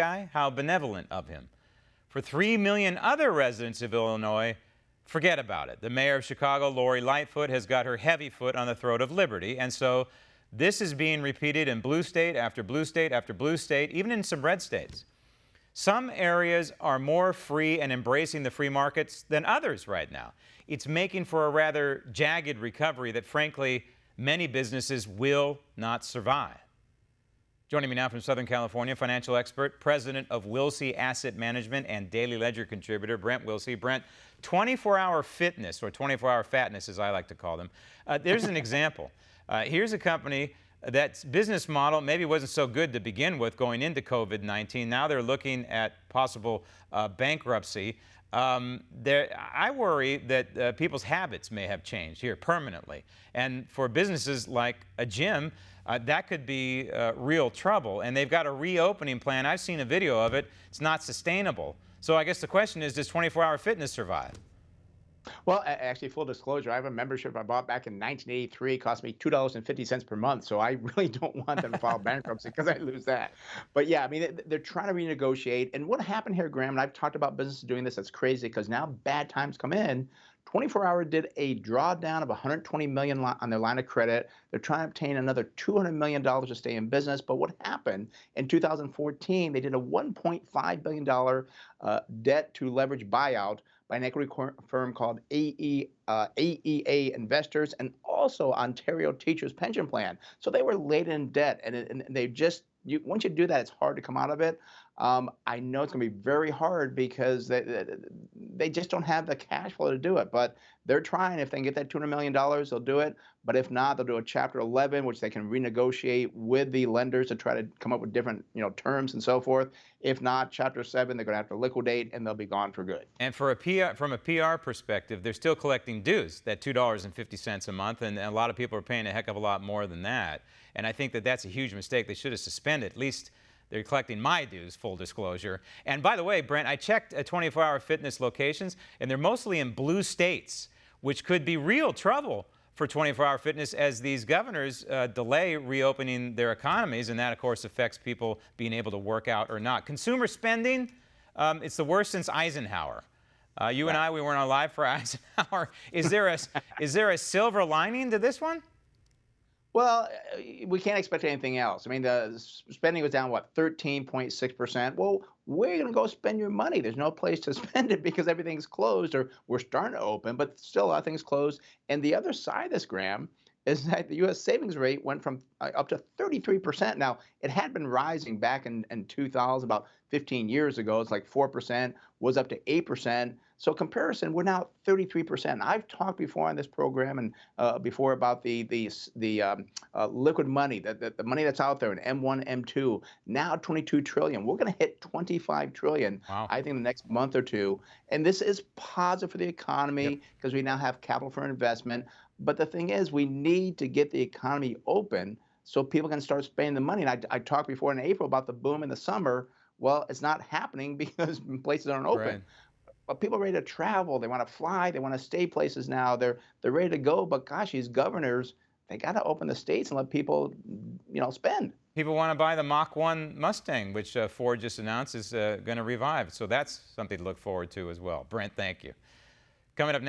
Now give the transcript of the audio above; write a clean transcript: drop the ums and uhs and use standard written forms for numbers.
guy? How benevolent of him. For 3 million other residents of Illinois, forget about it. The mayor of Chicago, Lori Lightfoot, has got her heavy foot on the throat of liberty, and so this is being repeated in blue state after blue state after blue state, even in some red states. Some areas are more free and embracing the free markets than others right now. It's making for a rather jagged recovery that, frankly, many businesses will not survive. Joining me now from Southern California, financial expert, president of Wilsey Asset Management and Daily Ledger contributor, Brent Wilsey. Brent, 24-hour fitness, or 24-hour fatness as I like to call them. There's an example. Here's a company that's business model maybe wasn't so good to begin with going into COVID-19. Now they're looking at possible bankruptcy. I worry that people's habits may have changed here permanently. And for businesses like a gym, that could be real trouble. And they've got a reopening plan. I've seen a video of it. It's not sustainable. So I guess the question is, does 24-hour fitness survive? Well, actually, full disclosure, I have a membership I bought back in 1983. It cost me $2.50 per month. So I really don't want them to file bankruptcy because I lose that. But yeah, I mean, they're trying to renegotiate. And what happened here, Graham, and I've talked about businesses doing this, that's crazy because now bad times come in. 24-hour did a drawdown of $120 million on their line of credit. They're trying to obtain another $200 million to stay in business. But what happened in 2014, they did a $1.5 billion debt to leverage buyout by an equity firm called AEA Investors and also Ontario Teachers Pension Plan. So they were laden in debt, and they just, once you do that, it's hard to come out of it. I know it's going to be very hard because they just don't have the cash flow to do it. But they're trying. If they can get that $200 million, they'll do it. But if not, they'll do a Chapter 11, which they can renegotiate with the lenders to try to come up with different, terms and so forth. If not, Chapter 7, they're going to have to liquidate, and they'll be gone for good. And for from a PR perspective, they're still collecting dues, that $2.50 a month, and a lot of people are paying a heck of a lot more than that. And I think that that's a huge mistake. They should have suspended. At least they're collecting my dues, full disclosure. And by the way, Brent, I checked 24-hour fitness locations, and they're mostly in blue states, which could be real trouble for 24-hour fitness as these governors delay reopening their economies, and that, of course, affects people being able to work out or not. Consumer spending, it's the worst since Eisenhower. You and I, we weren't alive for Eisenhower. Is there a silver lining to this one? Well, we can't expect anything else. I mean, the spending was down, what, 13.6%? Well, where are you going to go spend your money? There's no place to spend it because everything's closed, or we're starting to open, but still a lot of things closed. And the other side of this, Graham, is that the U.S. savings rate went from up to 33%. Now, it had been rising back in 2000, about 15 years ago. It's like 4%, was up to 8%. So comparison, we're now 33%. I've talked before on this program and before about the liquid money, the money that's out there in M1, M2, now 22 trillion. We're going to hit 25 trillion, wow, I think, in the next month or two. And this is positive for the economy because we now have capital for investment. But the thing is, we need to get the economy open so people can start spending the money. And I talked before in April about the boom in the summer. Well, it's not happening because places aren't open. Right. But people are ready to travel. They want to fly. They want to stay places now. They're ready to go. But gosh, these governors, they got to open the states and let people, spend. People want to buy the Mach 1 Mustang, which Ford just announced is going to revive. So that's something to look forward to as well. Brent, thank you. Coming up next.